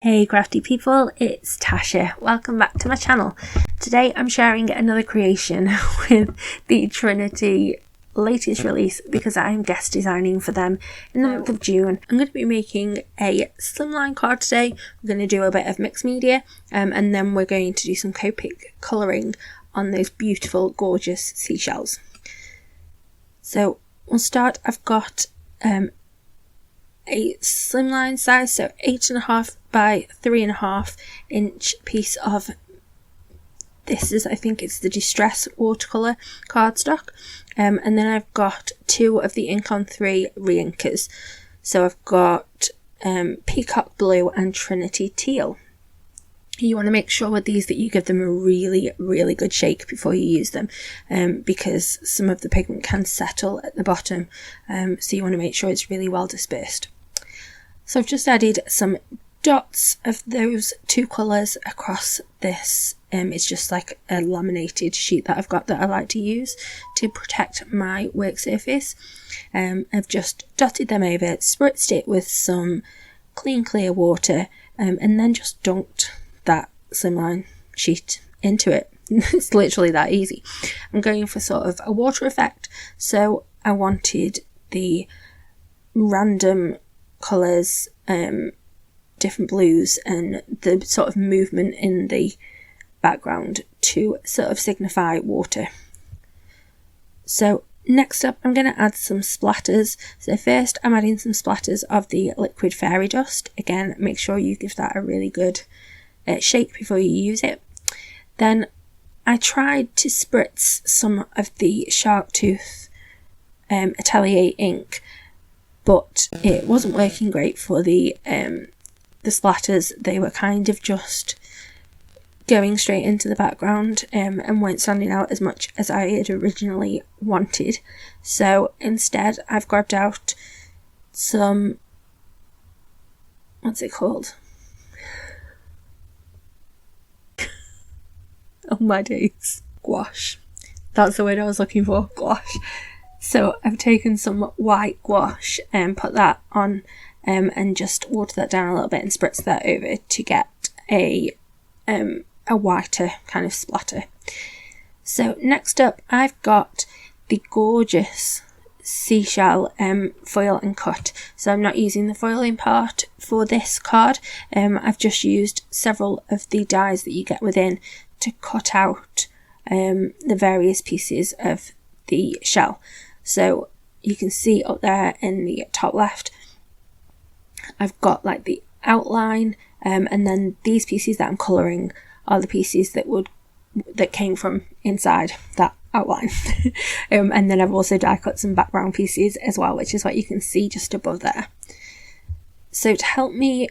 Hey crafty people, it's Tasha. Welcome back to my channel. Today I'm sharing another creation with the Trinity latest release because I'm guest designing for them in the month of June. I'm going to be making a slimline card today. We're going to do a bit of mixed media and then we're going to do some Copic colouring on those beautiful, gorgeous seashells. So we'll start. I've got a slimline size, so 8.5 by 3.5 inch piece of this is, I think it's the Distress watercolour cardstock, and then I've got two of the Ink on 3 re-inkers. So I've got Peacock Blue and Trinity Teal. You want to make sure with these that you give them a really good shake before you use them, because some of the pigment can settle at the bottom, so you want to make sure it's really well dispersed. So I've just added some dots of those two colours across this. It's just like a laminated sheet that I've got that I like to use to protect my work surface. I've just dotted them over, spritzed it with some clean clear water, and then just dunked that slimline sheet into it. It's literally that easy. I'm going for sort of a water effect, so I wanted the random colours, different blues, and the sort of movement in the background to sort of signify water. So next up I'm going to add some splatters. So first I'm adding some splatters of the liquid fairy dust. Again, make sure you give that a really good shake before you use it. Then I tried to spritz some of the Shark Tooth Atelier ink, but it wasn't working great for the splatters. They were kind of just going straight into the background and weren't standing out as much as I had originally wanted. So instead I've grabbed out some, what's it called? Oh my days. Gouache. That's the word I was looking for. Gouache. So I've taken some white gouache and put that on and just water that down a little bit and spritz that over to get a whiter kind of splatter. So next up I've got the gorgeous seashell foil and cut. So I'm not using the foiling part for this card. I've just used several of the dies that you get within to cut out the various pieces of the shell. So you can see up there in the top left I've got like the outline, and then these pieces that I'm colouring are the pieces that came from inside that outline. And then I've also die cut some background pieces as well, which is what you can see just above there. So to help me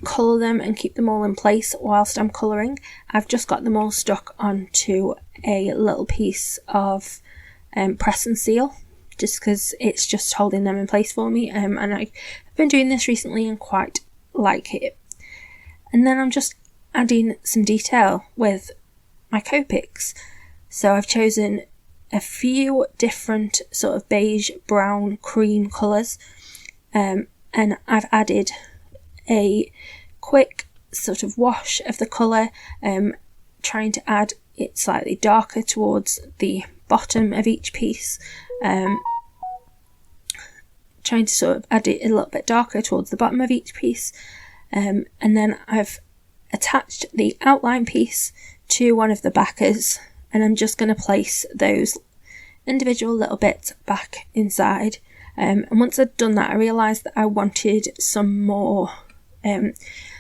colour them and keep them all in place whilst I'm colouring, I've just got them all stuck onto a little piece of press and seal, just because it's just holding them in place for me, and I've been doing this recently and quite like it. And then I'm just adding some detail with my Copics. So I've chosen a few different sort of beige, brown, cream colours, and I've added a quick sort of wash of the colour, trying to add it slightly darker towards the bottom of each piece, trying to sort of add it a little bit darker towards the bottom of each piece, and then I've attached the outline piece to one of the backers, and I'm just going to place those individual little bits back inside. And once I'd done that, I realised that I wanted some more,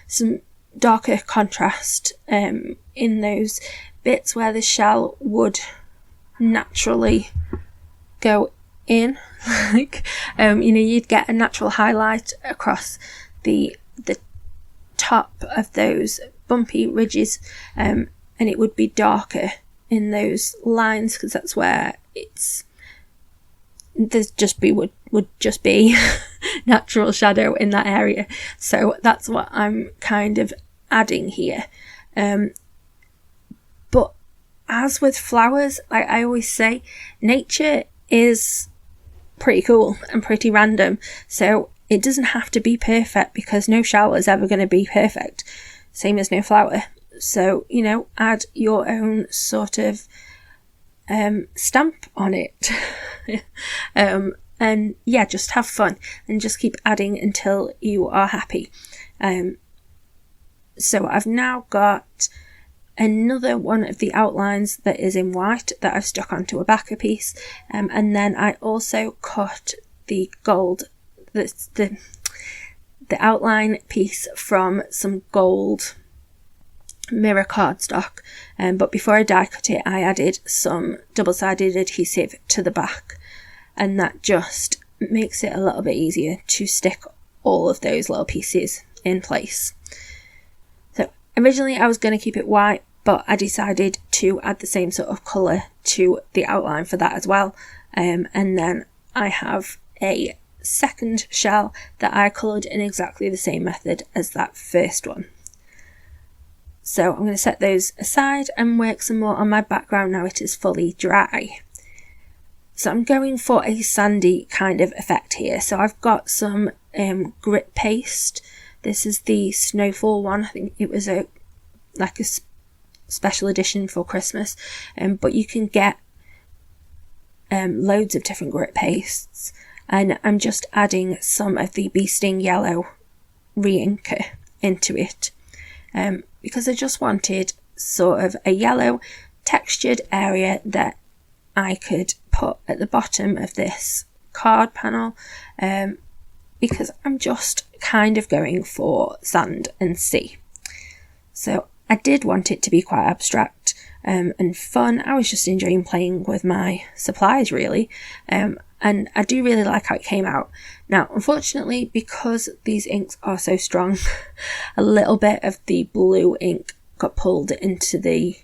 some darker contrast in those bits where the shell would naturally go in. Like, you'd get a natural highlight across the top of those bumpy ridges, and it would be darker in those lines because that's where would just be natural shadow in that area. So that's what I'm kind of adding here. But as with flowers, like I always say, nature is pretty cool and pretty random. So it doesn't have to be perfect, because no shower is ever going to be perfect, same as no flower. So, you know, add your own sort of stamp on it. And yeah, just have fun and just keep adding until you are happy. So I've now got another one of the outlines that is in white that I've stuck onto a backer piece, and then I also cut the gold, the outline piece from some gold mirror cardstock, but before I die cut it, I added some double-sided adhesive to the back, and that just makes it a little bit easier to stick all of those little pieces in place. So originally I was going to keep it white, but I decided to add the same sort of colour to the outline for that as well, and then I have a second shell that I coloured in exactly the same method as that first one. So I'm going to set those aside and work some more on my background now it is fully dry. So I'm going for a sandy kind of effect here. So I've got some grit paste. This is the Snowfall one. I think it was a special edition for Christmas. But you can get loads of different grit pastes. And I'm just adding some of the Bee Sting Yellow re-inker into it. Because I just wanted sort of a yellow textured area that I could put at the bottom of this card panel, because I'm just kind of going for sand and sea. So I did want it to be quite abstract and fun. I was just enjoying playing with my supplies really, and I do really like how it came out. Now unfortunately, because these inks are so strong, a little bit of the blue ink got pulled into the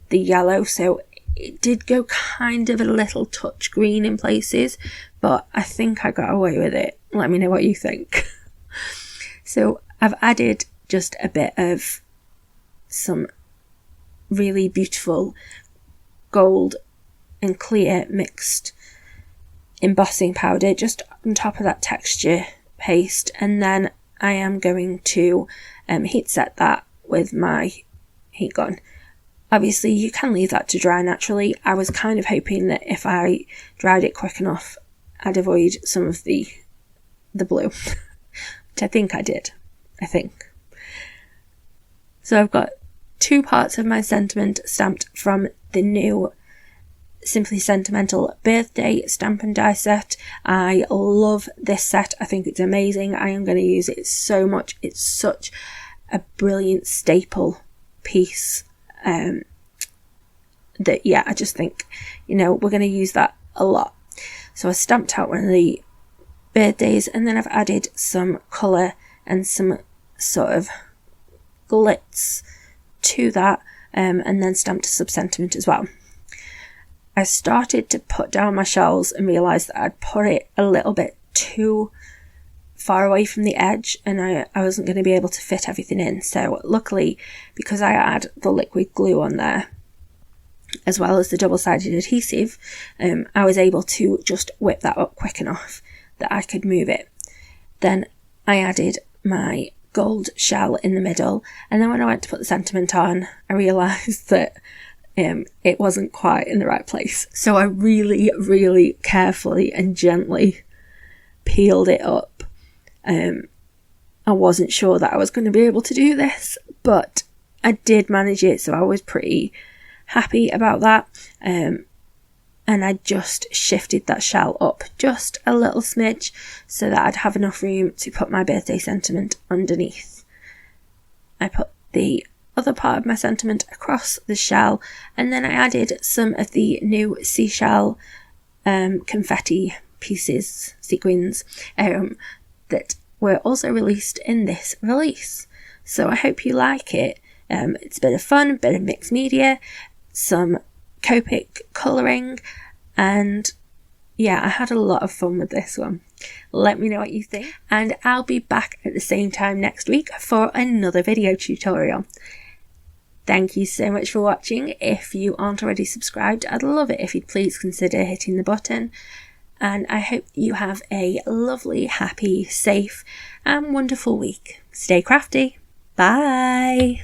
yellow, so it did go kind of a little touch green in places, but I think I got away with it. Let me know what you think. So I've added just a bit of some really beautiful gold and clear mixed embossing powder just on top of that texture paste, and then I am going to heat set that with my heat gun. Obviously you can leave that to dry naturally. I was kind of hoping that if I dried it quick enough I'd avoid some of the blue, which I think I did, So I've got 2 parts of my sentiment stamped from the new Simply Sentimental birthday stamp and die set. I love this set. I think it's amazing. I am going to use it so much. It's such a brilliant staple piece. That yeah, I just think, you know, we're going to use that a lot. So I stamped out one of the birthdays, and then I've added some colour and some sort of glitz to that, and then stamped a sub-sentiment as well. I started to put down my shells and realised that I'd put it a little bit too far away from the edge, and I wasn't going to be able to fit everything in. So luckily, because I had the liquid glue on there as well as the double-sided adhesive, I was able to just whip that up quick enough that I could move it. Then I added my gold shell in the middle, and then when I went to put the sentiment on, I realised that it wasn't quite in the right place. So I really, really carefully and gently peeled it up. I wasn't sure that I was going to be able to do this, but I did manage it, so I was pretty happy about that. And I just shifted that shell up just a little smidge so that I'd have enough room to put my birthday sentiment underneath. I put the other part of my sentiment across the shell, and then I added some of the new seashell confetti pieces, sequins, that were also released in this release. So I hope you like it. It's a bit of fun, a bit of mixed media, some Copic colouring, and yeah, I had a lot of fun with this one. Let me know what you think, and I'll be back at the same time next week for another video tutorial. Thank you so much for watching. If you aren't already subscribed, I'd love it if you'd please consider hitting the button. and I hope you have a lovely, happy, safe and wonderful week. Stay crafty. Bye.